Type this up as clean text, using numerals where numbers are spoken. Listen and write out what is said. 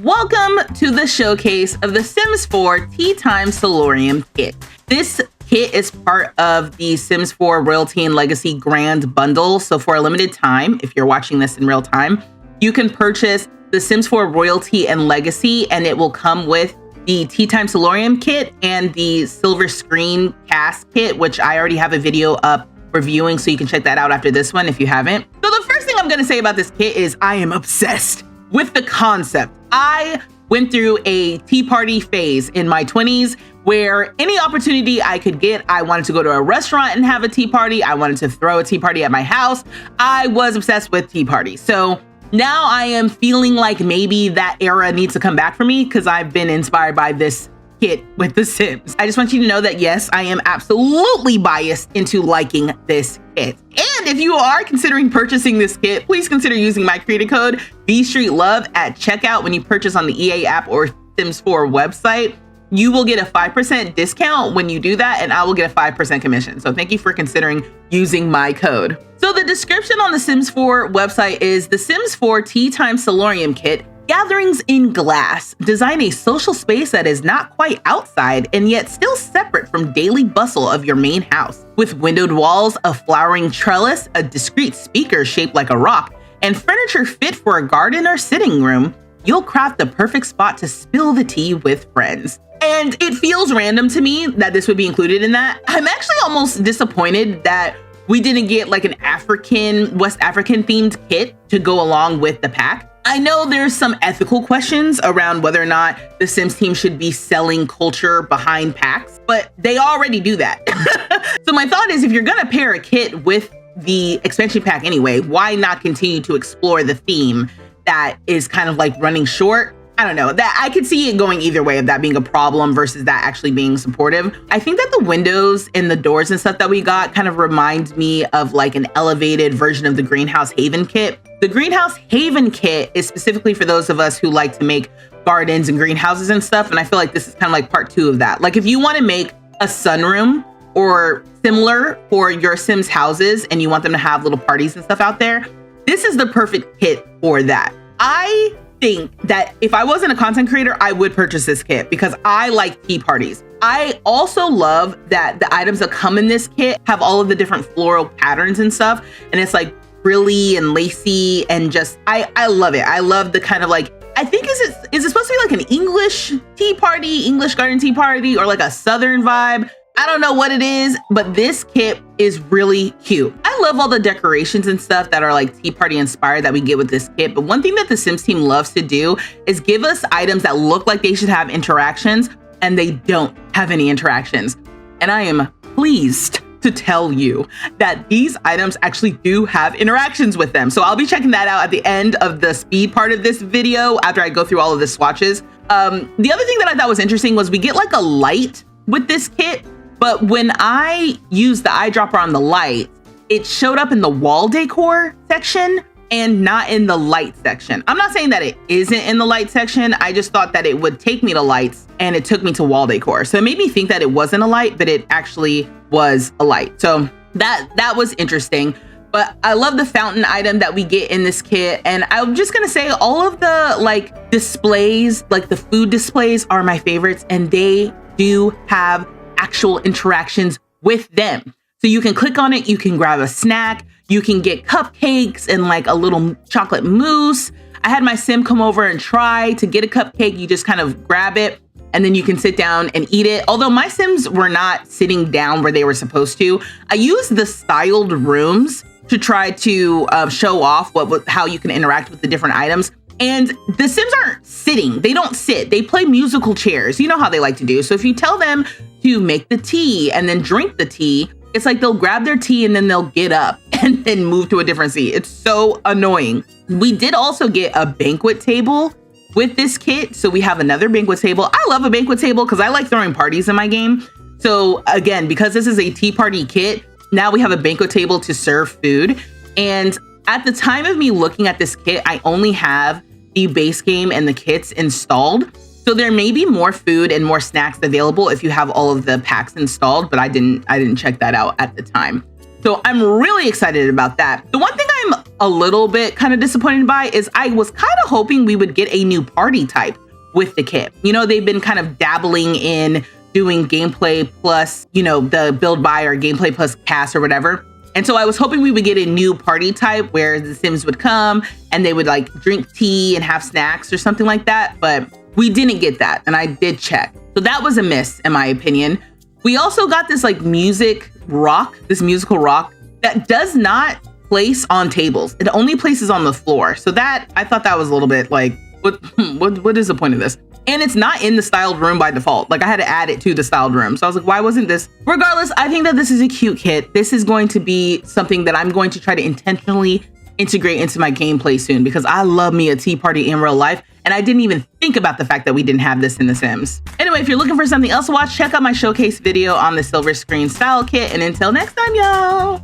Welcome to the showcase of the Sims 4 Tea Time Salorium kit. This kit is part of the Sims 4 Royalty and Legacy Grand Bundle. So for a limited time, if you're watching this in real time, you can purchase the Sims 4 Royalty and Legacy, and it will come with the Tea Time Salorium kit and the Silver Screen Cast kit, which I already have a video up reviewing, so you can check that out after this one if you haven't. So the first thing I'm going to say about this kit is I am obsessed with the concept. I went through a tea party phase in my 20s where any opportunity I could get, I wanted to go to a restaurant and have a tea party. I wanted to throw a tea party at my house. I was obsessed with tea parties. So now I am feeling like maybe that era needs to come back for me because I've been inspired by this kit with The Sims. I just want you to know that yes, I am absolutely biased into liking this kit. And if you are considering purchasing this kit, please consider using my creator code vstreetlove at checkout when you purchase on the EA app or Sims 4 website. You will get a 5% discount when you do that, and I will get a 5% commission. So thank you for considering using my code. So the description on the Sims 4 website is the Sims 4 Tea Time Salorium kit. Gatherings in glass. Design a social space that is not quite outside and yet still separate from daily bustle of your main house. With windowed walls, a flowering trellis, a discreet speaker shaped like a rock, and furniture fit for a garden or sitting room, you'll craft the perfect spot to spill the tea with friends. And it feels random to me that this would be included in that. I'm actually almost disappointed that we didn't get like an West African themed kit to go along with the pack. I know there's some ethical questions around whether or not the Sims team should be selling culture behind packs, but they already do that. So my thought is, if you're gonna pair a kit with the expansion pack anyway, why not continue to explore the theme that is kind of like running short? I don't know, that I could see it going either way of that being a problem versus that actually being supportive. I think that the windows and the doors and stuff that we got kind of reminds me of like an elevated version of the Greenhouse Haven kit. The Greenhouse Haven kit is specifically for those of us who like to make gardens and greenhouses and stuff. And I feel like this is kind of like part 2 of that. Like if you want to make a sunroom or similar for your Sims houses and you want them to have little parties and stuff out there, this is the perfect kit for that. I think that if I wasn't a content creator, I would purchase this kit because I like tea parties. I also love that the items that come in this kit have all of the different floral patterns and stuff. And it's like frilly and lacy and just, I love it. I love the kind of like, I think is it supposed to be like an English tea party, English garden tea party, or like a Southern vibe? I don't know what it is, but this kit is really cute. I love all the decorations and stuff that are like tea party inspired that we get with this kit. But one thing that the Sims team loves to do is give us items that look like they should have interactions and they don't have any interactions. And I am pleased to tell you that these items actually do have interactions with them. So I'll be checking that out at the end of the speed part of this video after I go through all of the swatches. The other thing that I thought was interesting was we get like a light with this kit. But when I used the eyedropper on the light, it showed up in the wall decor section and not in the light section. I'm not saying that it isn't in the light section. I just thought that it would take me to lights and it took me to wall decor. So it made me think that it wasn't a light, but it actually was a light. So that was interesting. But I love the fountain item that we get in this kit. And I'm just gonna say all of the like displays, like the food displays are my favorites, and they do have actual interactions with them. So you can click on it, you can grab a snack, you can get cupcakes and like a little chocolate mousse. I had my sim come over and try to get a cupcake. You just kind of grab it and then you can sit down and eat it. Although my sims were not sitting down where they were supposed to, I used the styled rooms to try to show off how you can interact with the different items. And the Sims aren't sitting, they don't sit, they play musical chairs. You know how they like to do. So if you tell them to make the tea and then drink the tea, it's like they'll grab their tea and then they'll get up and then move to a different seat. It's so annoying. We did also get a banquet table with this kit. So we have another banquet table. I love a banquet table because I like throwing parties in my game. So again, because this is a tea party kit, now we have a banquet table to serve food. And at the time of me looking at this kit, I only have the base game and the kits installed. So there may be more food and more snacks available if you have all of the packs installed, but I didn't check that out at the time. So I'm really excited about that. The one thing I'm a little bit kind of disappointed by is I was kind of hoping we would get a new party type with the kit. You know, they've been kind of dabbling in doing gameplay plus, you know, the build buy or gameplay plus cast or whatever. And so I was hoping we would get a new party type where the Sims would come and they would like drink tea and have snacks or something like that. But we didn't get that. And I did check. So that was a miss in my opinion. We also got this like musical rock that does not place on tables. It only places on the floor. So that, I thought that was a little bit like, what is the point of this? And it's not in the styled room by default. Like I had to add it to the styled room. So I was like, why wasn't this? Regardless, I think that this is a cute kit. This is going to be something that I'm going to try to intentionally integrate into my gameplay soon because I love me a tea party in real life. And I didn't even think about the fact that we didn't have this in The Sims. Anyway, if you're looking for something else to watch, check out my showcase video on the silver screen style kit. And until next time, y'all.